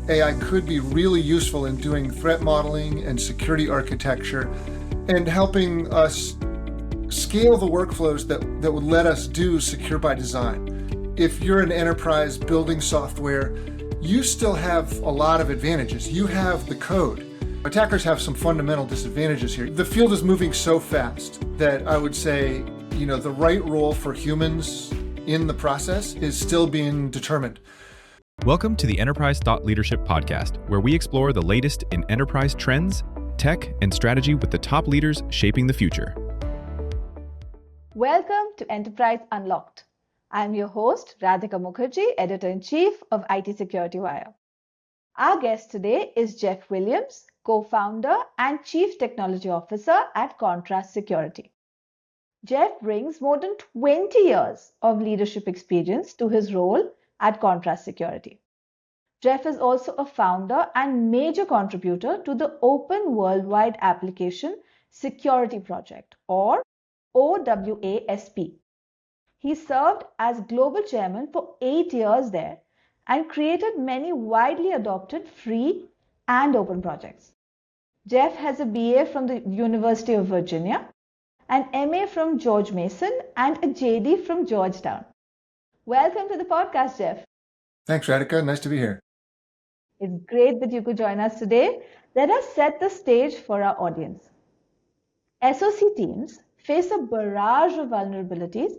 AI could be really useful in doing threat modeling and security architecture and helping us scale the workflows that would let us do secure by design. If you're an enterprise building software, you still have a lot of advantages. You have the code. Attackers have some fundamental disadvantages here. The field is moving so fast that I would say, the right role for humans in the process is still being determined. Welcome to the Enterprise Thought Leadership Podcast, where we explore the latest in enterprise trends, tech, and strategy with the top leaders shaping the future. Welcome to Enterprise Unlocked. I'm your host, Radhika Mukherjee, Editor-in-Chief of IT Security Wire. Our guest today is Jeff Williams, co-founder and Chief Technology Officer at Contrast Security. Jeff brings more than 20 years of leadership experience to his role at Contrast Security. Jeff is also a founder and major contributor to the Open Worldwide Application Security Project, or OWASP. He served as global chairman for 8 years there and created many widely adopted free and open projects. Jeff has a BA from the University of Virginia, an MA from George Mason, and a JD from Georgetown. Welcome to the podcast, Jeff. Thanks, Radhika. Nice to be here. It's great that you could join us today. Let us set the stage for our audience. SOC teams face a barrage of vulnerabilities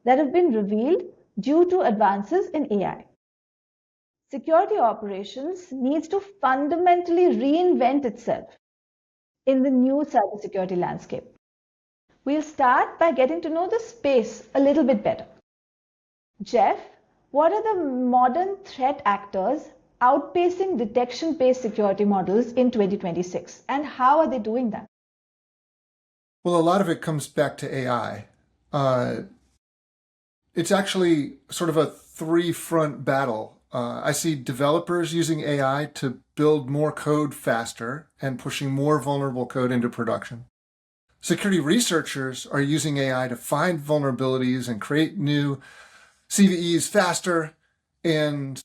that have been revealed due to advances in AI. Security operations needs to fundamentally reinvent itself in the new cybersecurity landscape. We'll start by getting to know the space a little bit better. Jeff, what are the modern threat actors outpacing detection-based security models in 2026, and how are they doing that? Well, a lot of it comes back to AI. It's actually sort of a three-front battle. I see developers using AI to build more code faster and pushing more vulnerable code into production. Security researchers are using AI to find vulnerabilities and create new CVEs faster, and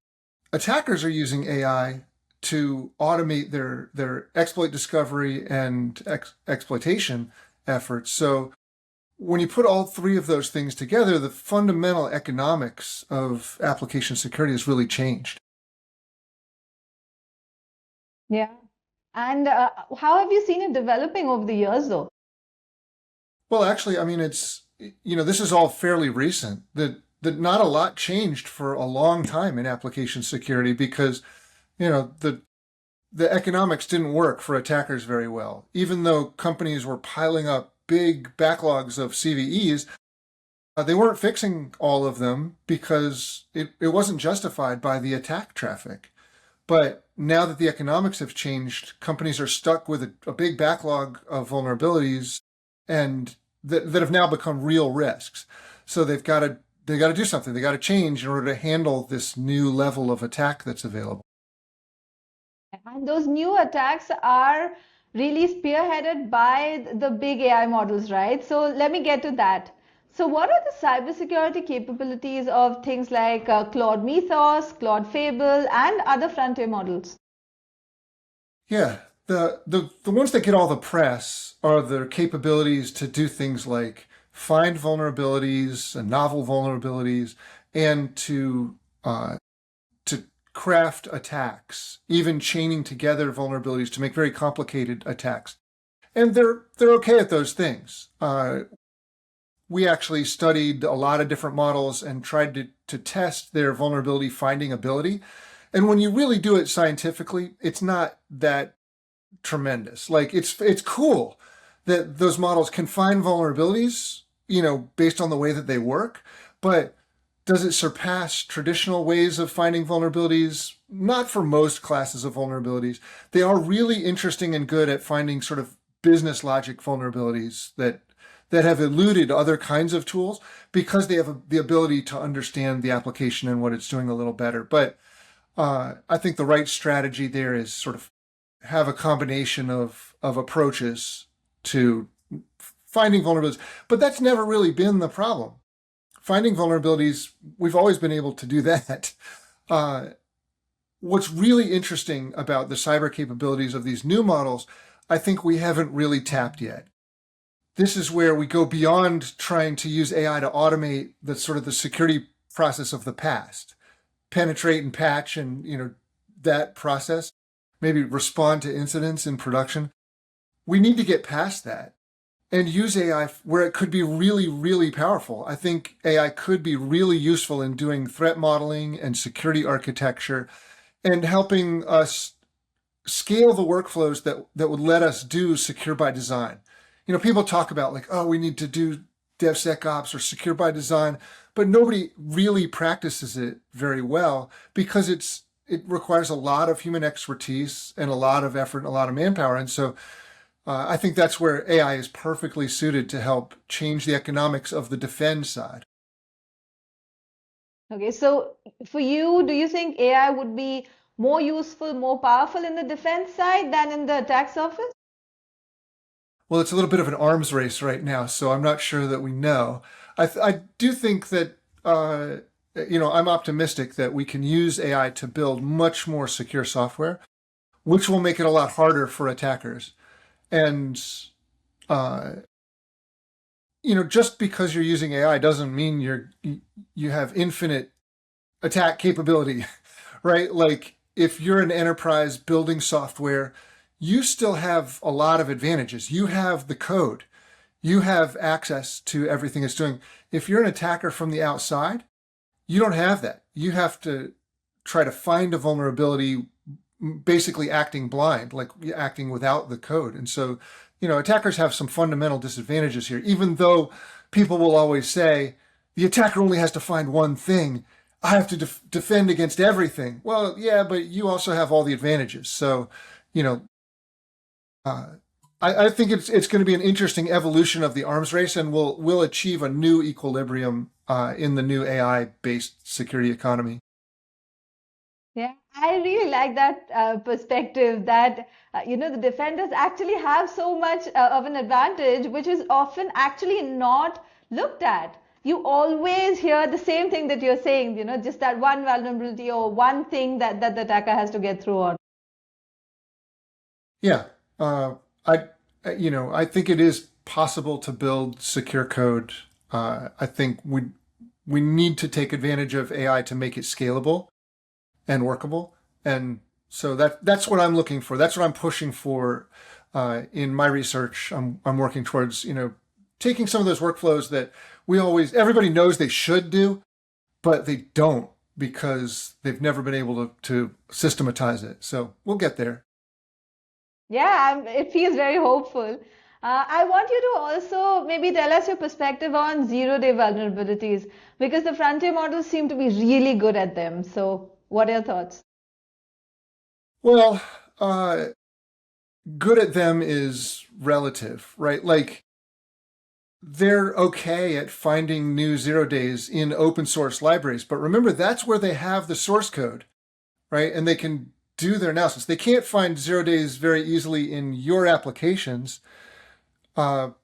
attackers are using AI to automate their exploit discovery and exploitation efforts. So when you put all three of those things together, the fundamental economics of application security has really changed. Yeah. And how have you seen it developing over the years, though? Well, actually, I mean, this is all fairly recent. That not a lot changed for a long time in application security because, the economics didn't work for attackers very well. Even though companies were piling up big backlogs of CVEs, they weren't fixing all of them because it wasn't justified by the attack traffic. But now that the economics have changed, companies are stuck with a big backlog of vulnerabilities and that have now become real risks. So they got to do something. They got to change in order to handle this new level of attack that's available. And those new attacks are really spearheaded by the big AI models, right? So let me get to that. So what are the cybersecurity capabilities of things like Claude Mythos, Claude Fable, and other frontier models? Yeah, the ones that get all the press are their capabilities to do things like find vulnerabilities and novel vulnerabilities, and to craft attacks, even chaining together vulnerabilities to make very complicated attacks. And they're okay at those things. We actually studied a lot of different models and tried to test their vulnerability finding ability. And when you really do it scientifically, it's not that tremendous. Like it's cool that those models can find vulnerabilities, based on the way that they work, but does it surpass traditional ways of finding vulnerabilities? Not for most classes of vulnerabilities. They are really interesting and good at finding sort of business logic vulnerabilities that have eluded other kinds of tools because they have the ability to understand the application and what it's doing a little better. But I think the right strategy there is sort of have a combination of approaches to finding vulnerabilities. But that's never really been the problem. Finding vulnerabilities, we've always been able to do that. what's really interesting about the cyber capabilities of these new models, I think we haven't really tapped yet. This is where we go beyond trying to use AI to automate the sort of the security process of the past, penetrate and patch and, that process, maybe respond to incidents in production. We need to get past that and use AI where it could be really, really powerful. I think AI could be really useful in doing threat modeling and security architecture and helping us scale the workflows that would let us do secure by design. People talk about like, oh, we need to do DevSecOps or secure by design, but nobody really practices it very well because it requires a lot of human expertise and a lot of effort and a lot of manpower. And so I think that's where AI is perfectly suited to help change the economics of the defend side. Okay, so for you, do you think AI would be more useful, more powerful in the defense side than in the attack surface? Well, it's a little bit of an arms race right now, so I'm not sure that we know. I do think that, I'm optimistic that we can use AI to build much more secure software, which will make it a lot harder for attackers. And, just because you're using AI doesn't mean you have infinite attack capability, right? Like if you're an enterprise building software, you still have a lot of advantages. You have the code. You have access to everything it's doing. If you're an attacker from the outside, you don't have that. You have to try to find a vulnerability, basically acting blind, like acting without the code. And so, attackers have some fundamental disadvantages here, even though people will always say, the attacker only has to find one thing. I have to defend against everything. Well, yeah, but you also have all the advantages. So, I think it's going to be an interesting evolution of the arms race, and we'll achieve a new equilibrium in the new AI-based security economy. Yeah, I really like that perspective that, the defenders actually have so much of an advantage, which is often actually not looked at. You always hear the same thing that you're saying, just that one vulnerability or one thing that the attacker has to get through on. Yeah, I think it is possible to build secure code. I think we need to take advantage of AI to make it scalable and workable. And so that's what I'm looking for. That's what I'm pushing for in my research. I'm working towards, taking some of those workflows that everybody knows they should do, but they don't because they've never been able to systematize it. So we'll get there. Yeah, it feels very hopeful. I want you to also maybe tell us your perspective on zero-day vulnerabilities because the frontier models seem to be really good at them. So, what are your thoughts? Well, good at them is relative, right? Like they're okay at finding new zero days in open source libraries, but remember that's where they have the source code, right? And they can do their analysis. They can't find 0 days very easily in your applications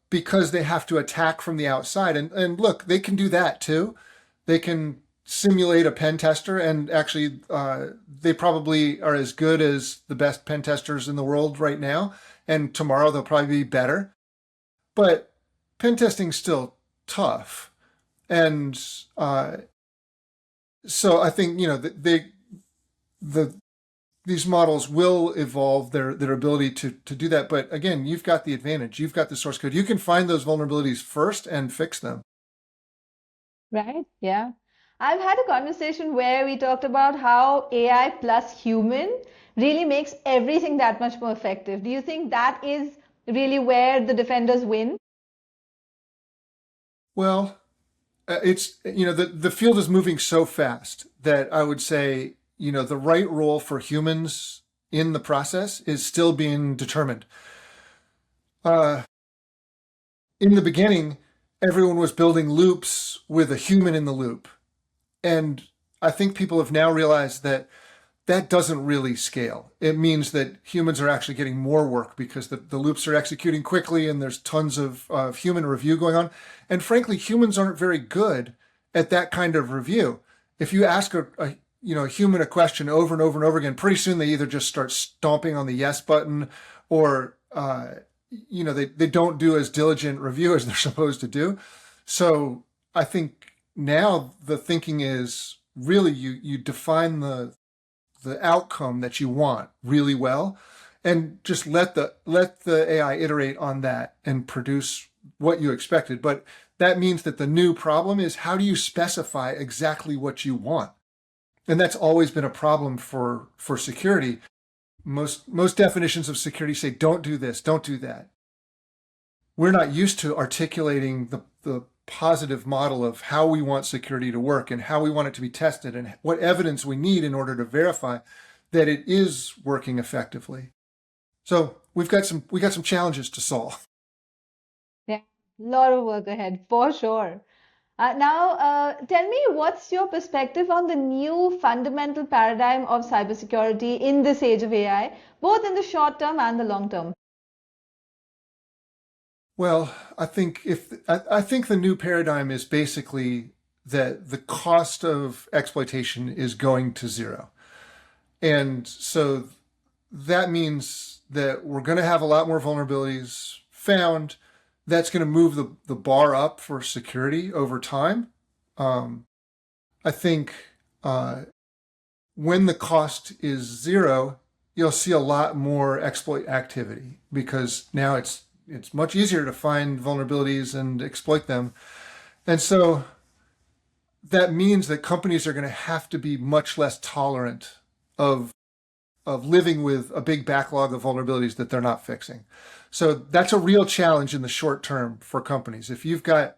because they have to attack from the outside. And look, they can do that too. They can simulate a pen tester, and actually they probably are as good as the best pen testers in the world right now. And tomorrow they'll probably be better. But pen testing's still tough. And so I think, these models will evolve their ability to do that. But again, you've got the advantage. You've got the source code. You can find those vulnerabilities first and fix them. Right? Yeah. I've had a conversation where we talked about how AI plus human really makes everything that much more effective. Do you think that is really where the defenders win? Well, it's, the field is moving so fast that I would say, the right role for humans in the process is still being determined. In the beginning, everyone was building loops with a human in the loop. And I think people have now realized that that doesn't really scale. It means that humans are actually getting more work because the loops are executing quickly and there's tons of human review going on. And frankly, humans aren't very good at that kind of review. If you ask human a question over and over and over again, pretty soon they either just start stomping on the yes button, or they don't do as diligent review as they're supposed to do. So I think now the thinking is really you define the outcome that you want really well, and just let the AI iterate on that and produce what you expected. But that means that the new problem is, how do you specify exactly what you want? And that's always been a problem for security. Most definitions of security say, don't do this, don't do that. We're not used to articulating the positive model of how we want security to work and how we want it to be tested and what evidence we need in order to verify that it is working effectively. So we got some challenges to solve. Yeah, a lot of work ahead for sure. Now, tell me, what's your perspective on the new fundamental paradigm of cybersecurity in this age of AI, both in the short term and the long term? Well, I think the new paradigm is basically that the cost of exploitation is going to zero. And so that means that we're going to have a lot more vulnerabilities found. That's going to move the bar up for security over time. I think when the cost is zero, you'll see a lot more exploit activity, because now it's much easier to find vulnerabilities and exploit them. And so that means that companies are going to have to be much less tolerant of living with a big backlog of vulnerabilities that they're not fixing. So that's a real challenge in the short term for companies. If you've got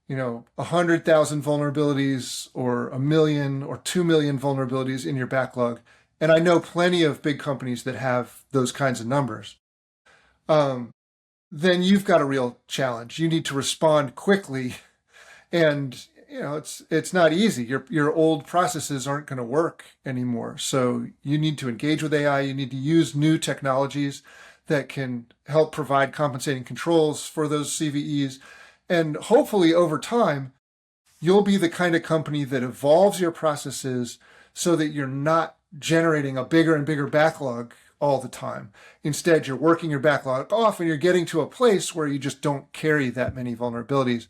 100,000 vulnerabilities or 1 million or 2 million vulnerabilities in your backlog, and I know plenty of big companies that have those kinds of numbers, then you've got a real challenge. You need to respond quickly, and it's not easy. Your old processes aren't going to work anymore. So you need to engage with AI. You need to use new technologies that can help provide compensating controls for those CVEs. And hopefully over time, you'll be the kind of company that evolves your processes so that you're not generating a bigger and bigger backlog all the time. Instead, you're working your backlog off, and you're getting to a place where you just don't carry that many vulnerabilities.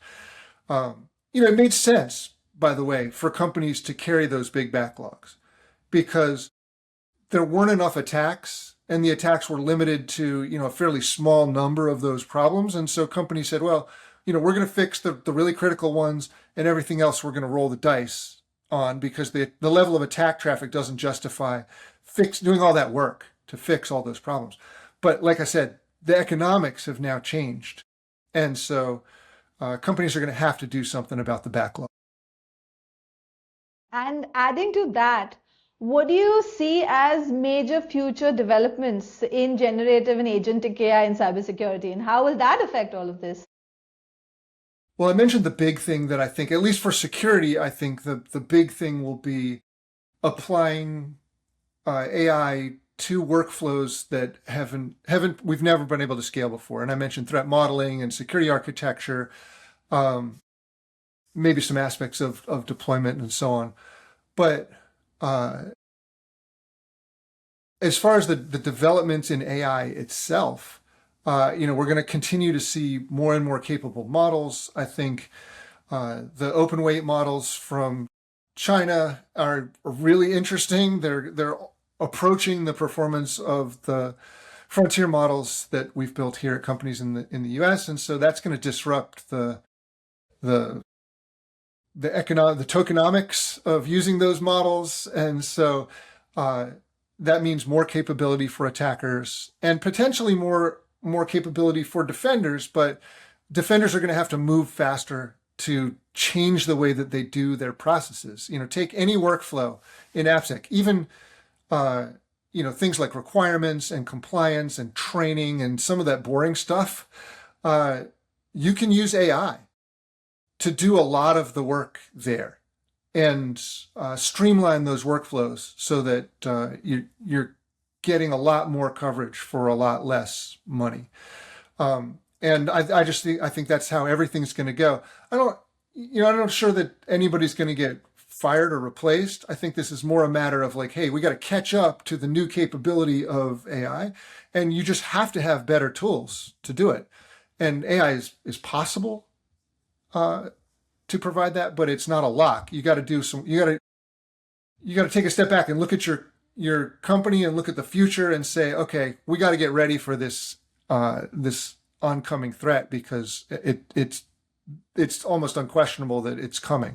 It made sense, by the way, for companies to carry those big backlogs, because there weren't enough attacks, and the attacks were limited to a fairly small number of those problems. And so companies said, well, we're going to fix the really critical ones, and everything else we're going to roll the dice on, because the level of attack traffic doesn't justify doing all that work to fix all those problems. But like I said, the economics have now changed. And so companies are going to have to do something about the backlog. And adding to that, what do you see as major future developments in generative and agentic AI in cybersecurity, and how will that affect all of this? Well, I mentioned the big thing that I think, at least for security, I think the big thing will be applying AI to workflows that we've never been able to scale before. And I mentioned threat modeling and security architecture, maybe some aspects of deployment and so on. But as far as the developments in AI itself, we're going to continue to see more and more capable models. I think the open weight models from China are really interesting. They're approaching the performance of the frontier models that we've built here at companies in the US, and so that's going to disrupt the tokenomics of using those models. And so that means more capability for attackers and potentially more capability for defenders, but defenders are going to have to move faster to change the way that they do their processes. Take any workflow in AppSec, even things like requirements and compliance and training and some of that boring stuff. You can use AI to do a lot of the work there and streamline those workflows so that you're getting a lot more coverage for a lot less money. And I think that's how everything's going to go. I'm not sure that anybody's going to get fired or replaced. I think this is more a matter of like, hey, we got to catch up to the new capability of AI, and you just have to have better tools to do it. And AI is possible to provide that, but it's not a lock. You got to do some. You got to take a step back and look at your company and look at the future and say, okay, we got to get ready for this this oncoming threat, because it's almost unquestionable that it's coming.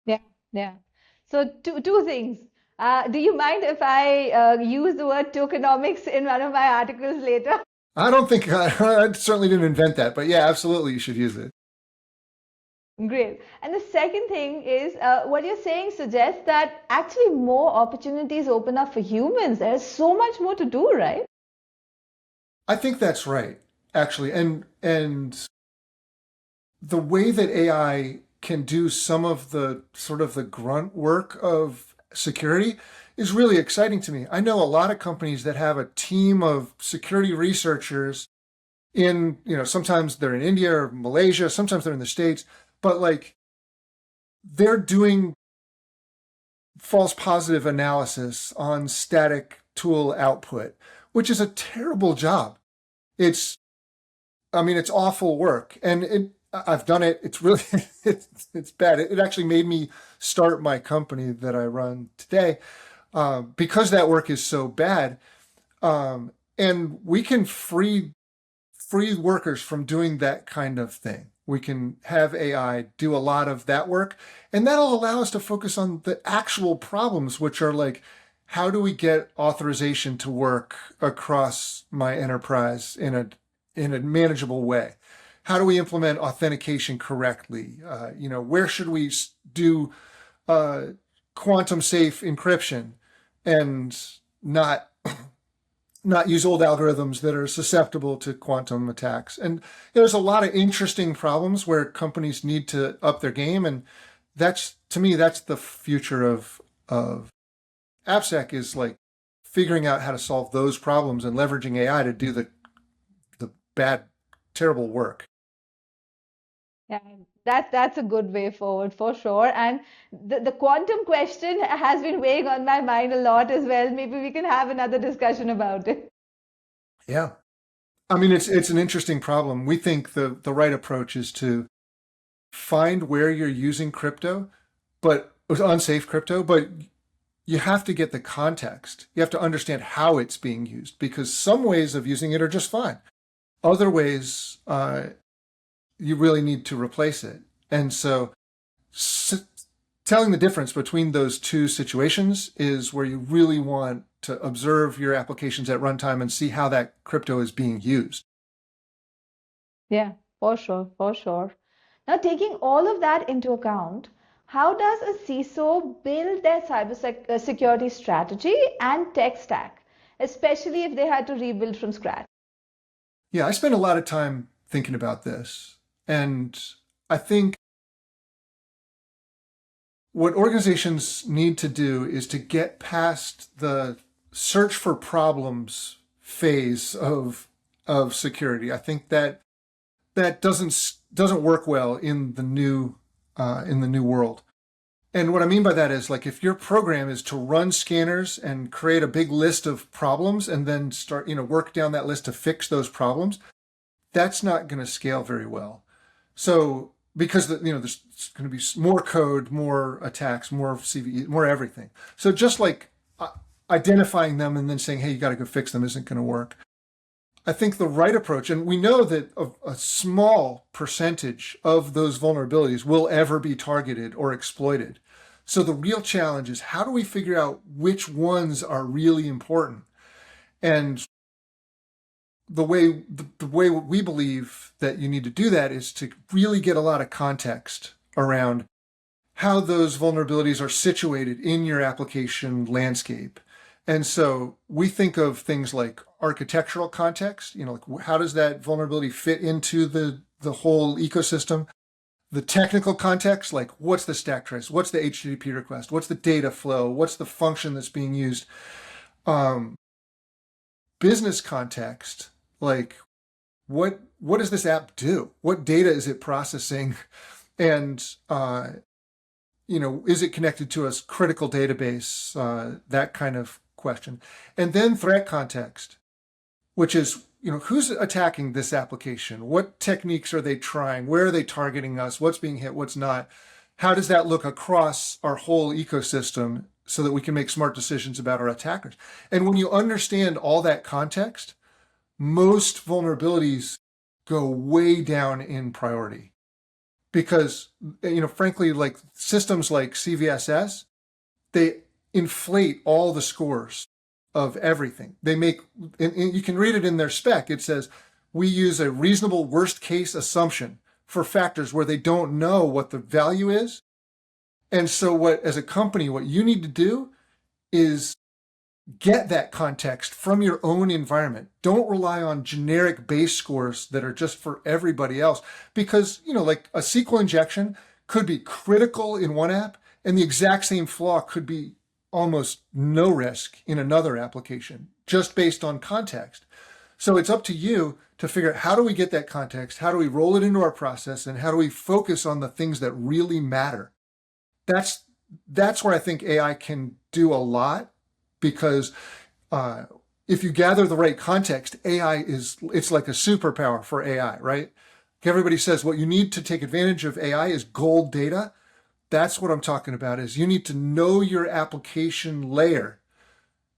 Yeah, yeah. So two things. Do you mind if I use the word tokenomics in one of my articles later? I don't think I certainly didn't invent that, but yeah, absolutely, you should use it. Great. And the second thing is what you're saying suggests that actually more opportunities open up for humans. There's so much more to do, right? I think that's right, actually, and the way that AI can do some of the sort of the grunt work of security is really exciting to me. I know a lot of companies that have a team of security researchers in, sometimes they're in India or Malaysia, sometimes they're in the States, but like they're doing false positive analysis on static tool output, which is a terrible job. It's awful work. And I've done it. It's really, it's bad. It actually made me start my company that I run today because that work is so bad. And we can free workers from doing that kind of thing. We can have AI do a lot of that work, and that'll allow us to focus on the actual problems, which are like, how do we get authorization to work across my enterprise in a manageable way? How do we implement authentication correctly? Where should we do quantum safe encryption and not use old algorithms that are susceptible to quantum attacks? And there's a lot of interesting problems where companies need to up their game. And to me, that's the future of AppSec, is like figuring out how to solve those problems and leveraging AI to do the bad, terrible work. Yeah, that's a good way forward for sure. And the quantum question has been weighing on my mind a lot as well. Maybe we can have another discussion about it. Yeah. It's an interesting problem. We think the right approach is to find where you're using crypto, but unsafe crypto, but you have to get the context. You have to understand how it's being used, because some ways of using it are just fine. Other ways, you really need to replace it. And so telling the difference between those two situations is where you really want to observe your applications at runtime and see how that crypto is being used. Yeah, for sure, for sure. Now, taking all of that into account, how does a CISO build their cybersecurity strategy and tech stack, especially if they had to rebuild from scratch? Yeah, I spend a lot of time thinking about this. And I think what organizations need to do is to get past the search for problems phase of security. I think that doesn't work well in the new world. And what I mean by that is, like, if your program is to run scanners and create a big list of problems and then start, work down that list to fix those problems, that's not going to scale very well. So because there's going to be more code, more attacks, more CVEs, more everything. So just like identifying them and then saying, hey, you got to go fix them isn't going to work. I think the right approach, and we know that a small percentage of those vulnerabilities will ever be targeted or exploited. So the real challenge is, how do we figure out which ones are really important? And the way we believe that you need to do that is to really get a lot of context around how those vulnerabilities are situated in your application landscape. And so we think of things like architectural context, like how does that vulnerability fit into the whole ecosystem? The technical context, like what's the stack trace? What's the HTTP request? What's the data flow? What's the function that's being used? Business context, like what does this app do? What data is it processing? And is it connected to a critical database? That kind of question. And then threat context, which is, who's attacking this application? What techniques are they trying? Where are they targeting us? What's being hit? What's not? How does that look across our whole ecosystem so that we can make smart decisions about our attackers? And when you understand all that context, most vulnerabilities go way down in priority. Because, frankly, like systems like CVSS, they inflate all the scores of everything. They make, and you can read it in their spec. It says, we use a reasonable worst case assumption for factors where they don't know what the value is. And so as a company, what you need to do is get that context from your own environment. Don't rely on generic base scores that are just for everybody else. Because, like a SQL injection could be critical in one app, and the exact same flaw could be almost no risk in another application, just based on context. So it's up to you to figure out, how do we get that context? How do we roll it into our process? And how do we focus on the things that really matter? That's where I think AI can do a lot, because if you gather the right context, it's like a superpower for AI, right? Everybody says what you need to take advantage of AI is gold data. That's what I'm talking about, is you need to know your application layer.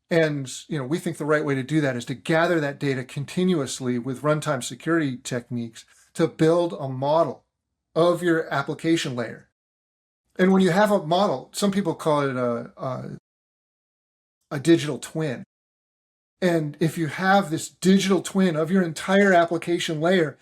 And, we think the right way to do that is to gather that data continuously with runtime security techniques to build a model of your application layer. And when you have a model, some people call it a digital twin. And if you have this digital twin of your entire application layer,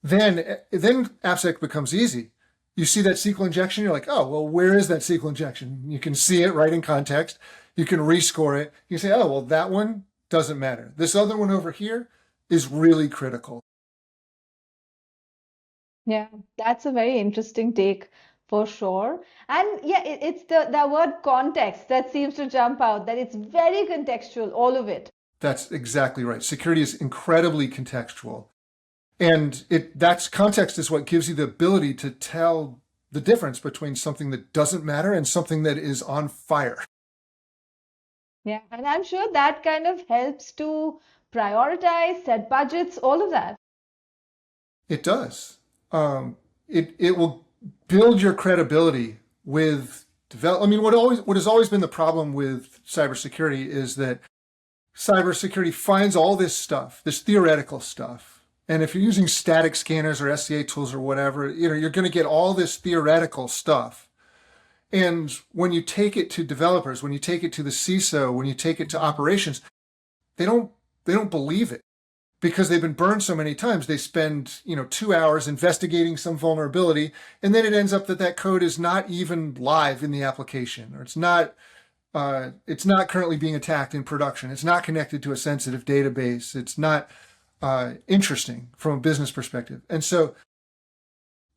then AppSec becomes easy. You see that SQL injection, you're like, oh, well, where is that SQL injection? You can see it right in context. You can rescore it. You say, oh, well, that one doesn't matter. This other one over here is really critical. Yeah, that's a very interesting take for sure. And yeah, it's the word context that seems to jump out, that it's very contextual, all of it. That's exactly right. Security is incredibly contextual. And that's context is what gives you the ability to tell the difference between something that doesn't matter and something that is on fire. Yeah, and I'm sure that kind of helps to prioritize, set budgets, all of that. It does. It will build your credibility with what has always been the problem with cybersecurity is that cybersecurity finds all this stuff, this theoretical stuff. And if you're using static scanners or SCA tools or whatever, you're going to get all this theoretical stuff. And when you take it to developers, when you take it to the CISO, when you take it to operations, they don't believe it, because they've been burned so many times. They spend 2 hours investigating some vulnerability, and then it ends up that code is not even live in the application, or it's not currently being attacked in production. It's not connected to a sensitive database. It's not interesting from a business perspective. And so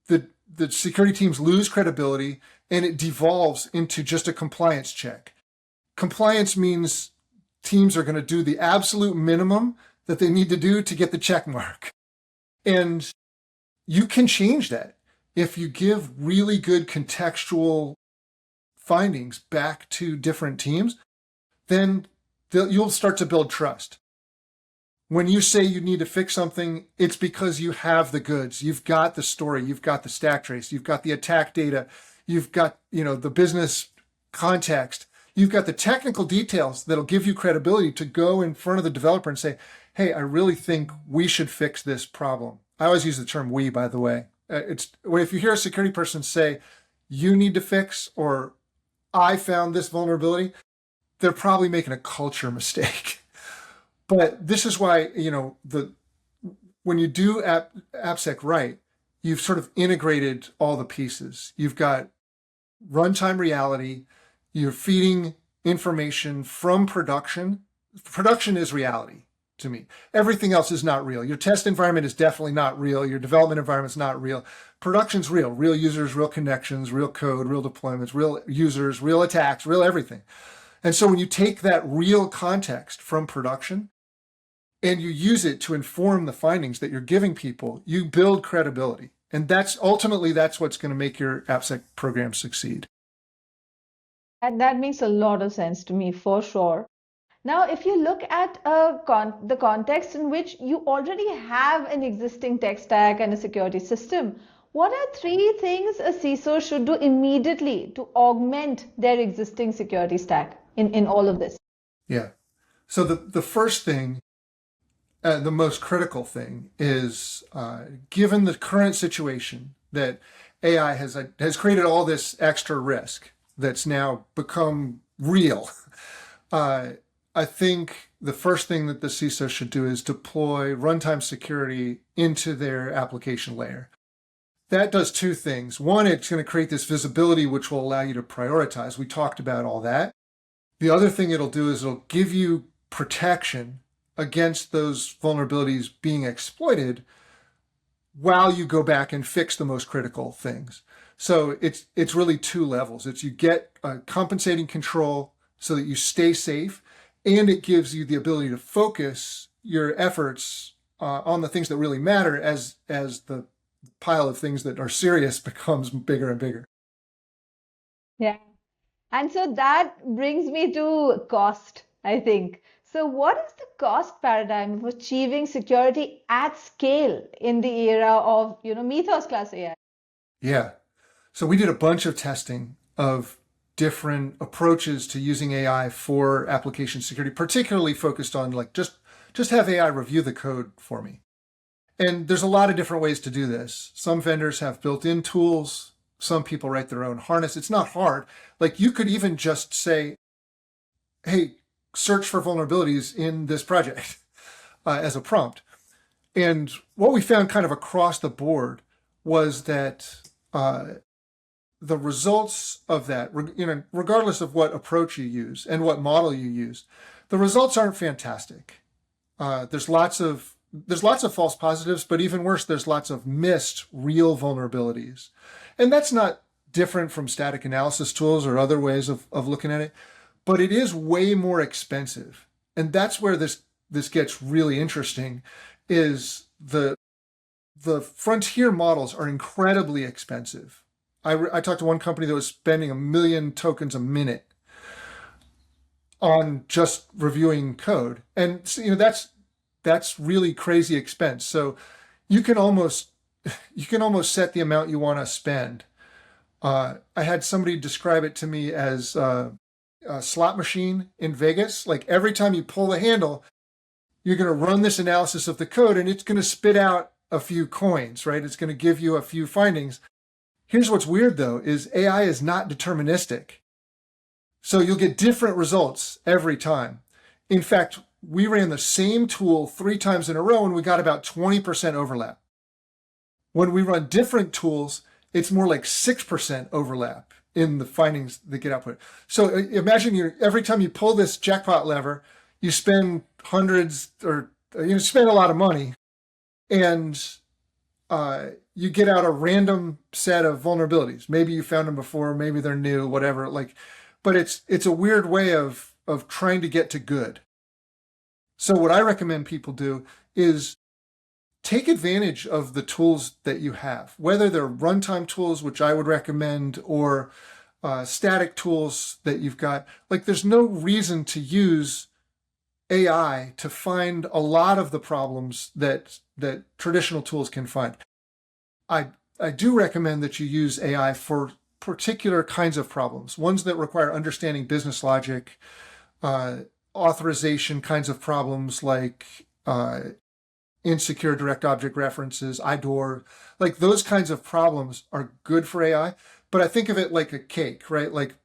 the security teams lose credibility, and it devolves into just a compliance check. Compliance means teams are going to do the absolute minimum that they need to do to get the check mark. And you can change that if you give really good contextual findings back to different teams. Then you'll start to build trust. When you say you need to fix something, it's because you have the goods. You've got the story. You've got the stack trace. You've got the attack data. You've got, the business context. You've got the technical details that'll give you credibility to go in front of the developer and say, hey, I really think we should fix this problem. I always use the term we, by the way. If you hear a security person say, you need to fix, or I found this vulnerability, they're probably making a culture mistake. But this is why, when you do AppSec right, you've sort of integrated all the pieces. You've got runtime reality. You're feeding information from production. Production is reality to me. Everything else is not real. Your test environment is definitely not real. Your development environment's not real. Production's real. Real users, real connections, real code, real deployments, real users, real attacks, real everything. And so when you take that real context from production and you use it to inform the findings that you're giving people, you build credibility. And that's what's going to make your AppSec program succeed. And that makes a lot of sense to me for sure. Now, if you look at the context in which you already have an existing tech stack and a security system, what are three things a CISO should do immediately to augment their existing security stack in all of this? Yeah. So the first thing, the most critical thing is, given the current situation that AI has created all this extra risk that's now become real. I think the first thing that the CISO should do is deploy runtime security into their application layer. That does two things. One, it's going to create this visibility, which will allow you to prioritize. We talked about all that. The other thing it'll do is it'll give you protection against those vulnerabilities being exploited while you go back and fix the most critical things. So it's really two levels. It's you get compensating control so that you stay safe, and it gives you the ability to focus your efforts on the things that really matter as the pile of things that are serious becomes bigger and bigger. Yeah. And so that brings me to cost, I think. So, what is the cost paradigm of achieving security at scale in the era of, Mythos class AI? Yeah. So we did a bunch of testing of different approaches to using AI for application security, particularly focused on like just have AI review the code for me. And there's a lot of different ways to do this. Some vendors have built-in tools. Some people write their own harness. It's not hard. Like you could even just say, hey, search for vulnerabilities in this project as a prompt. And what we found kind of across the board was that the results of that, regardless of what approach you use and what model you use, the results aren't fantastic. There's lots of false positives, but even worse, there's lots of missed real vulnerabilities. And that's not different from static analysis tools or other ways of looking at it, but it is way more expensive. And that's where this gets really interesting, is the frontier models are incredibly expensive. I talked to one company that was spending 1 million tokens a minute on just reviewing code. And that's really crazy expense. So you can almost set the amount you want to spend. I had somebody describe it to me as a slot machine in Vegas. Like every time you pull the handle, you're going to run this analysis of the code and it's going to spit out a few coins, right? It's going to give you a few findings. Here's what's weird though, is AI is not deterministic. So you'll get different results every time. In fact, we ran the same tool 3 times in a row and we got about 20% overlap. When we run different tools, it's more like 6% overlap in the findings that get output. So imagine every time you pull this jackpot lever, you spend hundreds or you spend a lot of money, and you get out a random set of vulnerabilities. Maybe you found them before, maybe they're new, whatever. But it's a weird way of trying to get to good. So what I recommend people do is take advantage of the tools that you have, whether they're runtime tools, which I would recommend, or static tools that you've got. Like there's no reason to use AI to find a lot of the problems that traditional tools can find. I do recommend that you use AI for particular kinds of problems, ones that require understanding business logic, authorization kinds of problems like insecure direct object references, IDOR, like those kinds of problems are good for AI. But I think of it like a cake, right? Like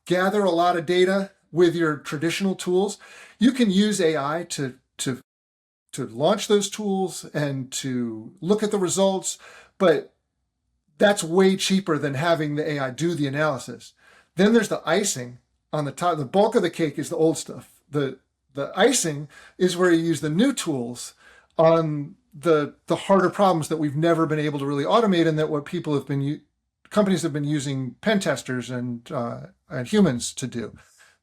gather a lot of data with your traditional tools. You can use AI to launch those tools and to look at the results, but that's way cheaper than having the AI do the analysis. Then there's the icing on the top. The bulk of the cake is the old stuff. The icing is where you use the new tools on the harder problems that we've never been able to really automate, and that what people have been companies have been using pen testers and humans to do.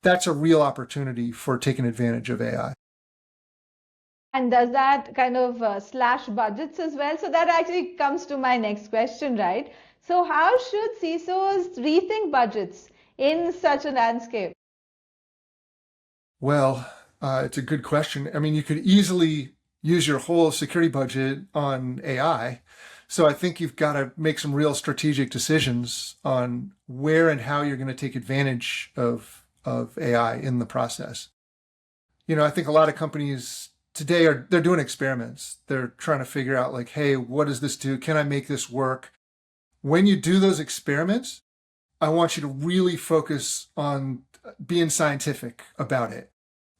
That's a real opportunity for taking advantage of AI. And does that kind of slash budgets as well? So that actually comes to my next question, right? So how should CISOs rethink budgets in such a landscape? Well, it's a good question. I mean, you could easily use your whole security budget on AI. So I think you've got to make some real strategic decisions on where and how you're going to take advantage of AI in the process. I think a lot of companies today they're doing experiments. They're trying to figure out like, hey, what does this do? Can I make this work? When you do those experiments, I want you to really focus on being scientific about it.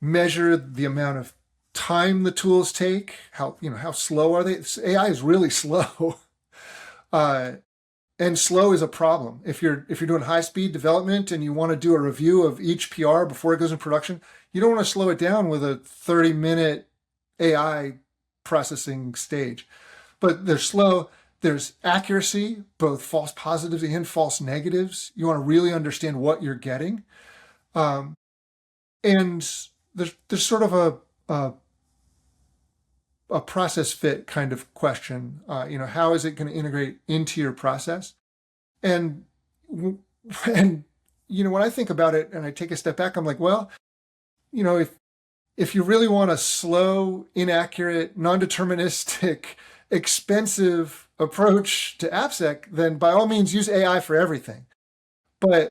Measure the amount of time the tools take. How slow are they? AI is really slow, and slow is a problem. If you're doing high speed development and you want to do a review of each PR before it goes in production, you don't want to slow it down with a 30-minute AI processing stage. But they're slow. There's accuracy, both false positives and false negatives. You want to really understand what you're getting. And there's sort of a process fit kind of question. How is it going to integrate into your process? And when I think about it and I take a step back, I'm like, well, if you really want a slow, inaccurate, non-deterministic, expensive approach to AppSec, then by all means use AI for everything. But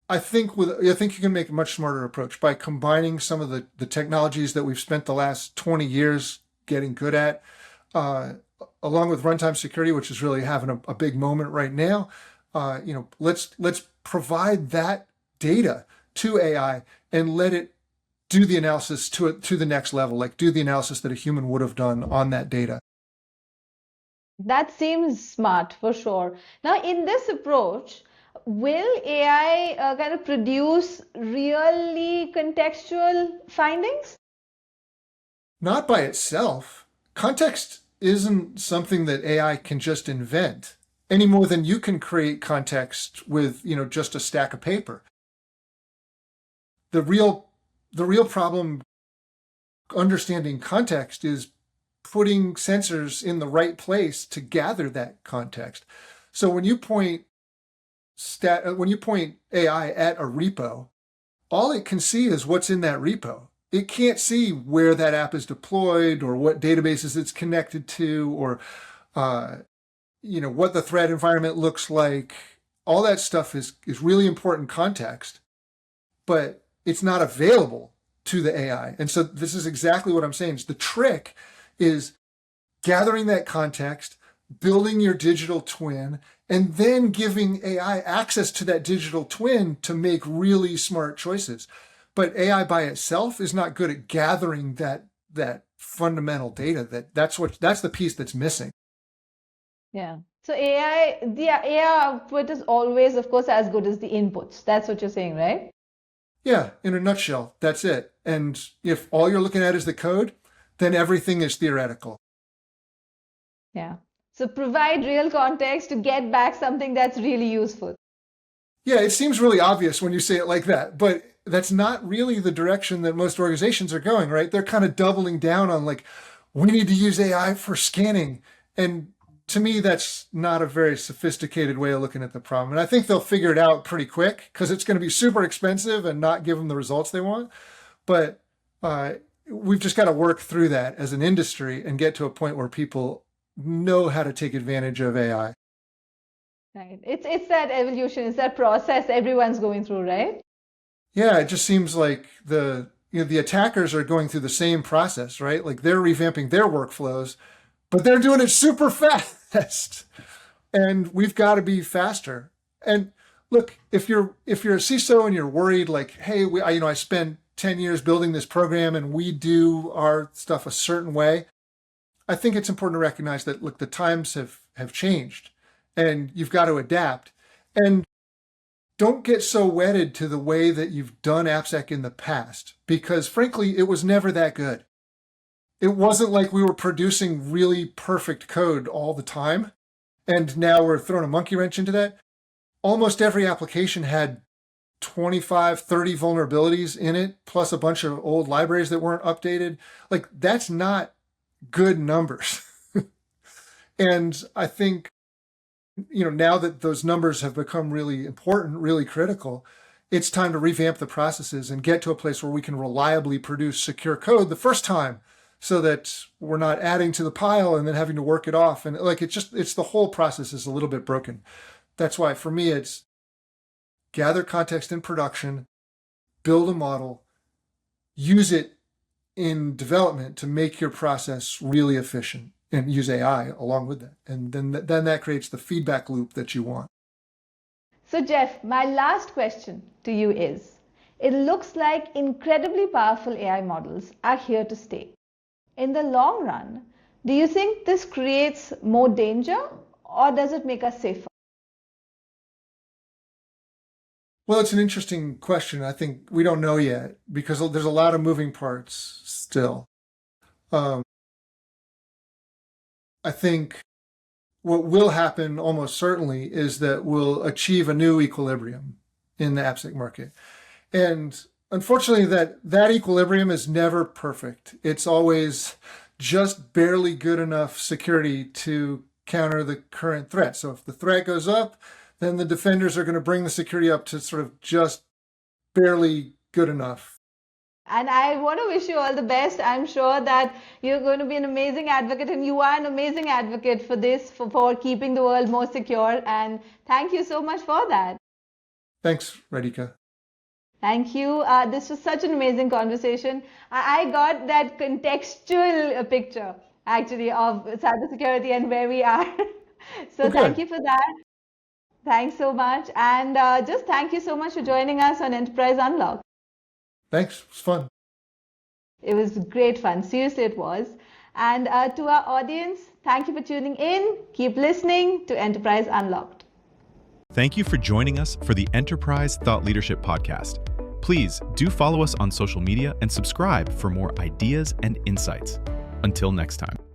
I think you can make a much smarter approach by combining some of the technologies that we've spent the last 20 years getting good at, along with runtime security, which is really having a big moment right now. Let's provide that data to AI and let it do the analysis to the next level, like do the analysis that a human would have done on that data. That seems smart for sure. Now, in this approach, will AI kind of produce really contextual findings? Not by itself. Context isn't something that AI can just invent any more than you can create context with, just a stack of paper. The real problem understanding context is putting sensors in the right place to gather that context. So when you point AI at a repo, all it can see is what's in that repo. It can't see where that app is deployed or what databases it's connected to or what the threat environment looks like. All that stuff is really important context, but it's not available to the AI. And so this is exactly what I'm saying. The trick is gathering that context, building your digital twin, and then giving AI access to that digital twin to make really smart choices. But AI by itself is not good at gathering that fundamental data. That's the piece that's missing. Yeah. So the AI output is always, of course, as good as the inputs. That's what you're saying, right? Yeah, in a nutshell, that's it. And if all you're looking at is the code, then everything is theoretical. Yeah. So provide real context to get back something that's really useful. Yeah, it seems really obvious when you say it like that, but that's not really the direction that most organizations are going, right? They're kind of doubling down on like, we need to use AI for scanning. And to me, that's not a very sophisticated way of looking at the problem. And I think they'll figure it out pretty quick because it's going to be super expensive and not give them the results they want. But we've just got to work through that as an industry and get to a point where people know how to take advantage of AI. Right. It's that evolution, it's that process everyone's going through, right? Yeah, it just seems like the attackers are going through the same process, right? Like they're revamping their workflows, but they're doing it super fast. And we've got to be faster. And look, if you're a CISO and you're worried like, hey, I spent 10 years building this program and we do our stuff a certain way, I think it's important to recognize that, look, the times have changed and you've got to adapt. And don't get so wedded to the way that you've done AppSec in the past, because frankly, it was never that good. It wasn't like we were producing really perfect code all the time. And now we're throwing a monkey wrench into that. Almost every application had 25, 30 vulnerabilities in it, plus a bunch of old libraries that weren't updated. Like, that's not good numbers. And I think now that those numbers have become really important, really critical, it's time to revamp the processes and get to a place where we can reliably produce secure code the first time, so that we're not adding to the pile and then having to work it off. And it's the whole process is a little bit broken. That's why for me, it's gather context in production, build a model, use it in development to make your process really efficient, and use AI along with that. And then that creates the feedback loop that you want. So Jeff, my last question to you is, it looks like incredibly powerful AI models are here to stay. In the long run, do you think this creates more danger, or does it make us safer? Well, it's an interesting question. I think we don't know yet because there's a lot of moving parts still. I think what will happen almost certainly is that we'll achieve a new equilibrium in the AppSec market. And unfortunately, that equilibrium is never perfect. It's always just barely good enough security to counter the current threat. So if the threat goes up, then the defenders are going to bring the security up to sort of just barely good enough. And I want to wish you all the best. I'm sure that you're going to be an amazing advocate, and you are an amazing advocate for this, for keeping the world more secure. And thank you so much for that. Thanks, Radhika. Thank you. This was such an amazing conversation. I got that contextual picture, actually, of cybersecurity and where we are. So Okay. Thank you for that. Thanks so much. And just thank you so much for joining us on Enterprise Unlocked. Thanks. It was fun. It was great fun. Seriously, it was. And to our audience, thank you for tuning in. Keep listening to Enterprise Unlocked. Thank you for joining us for the Enterprise Thought Leadership Podcast. Please do follow us on social media and subscribe for more ideas and insights. Until next time.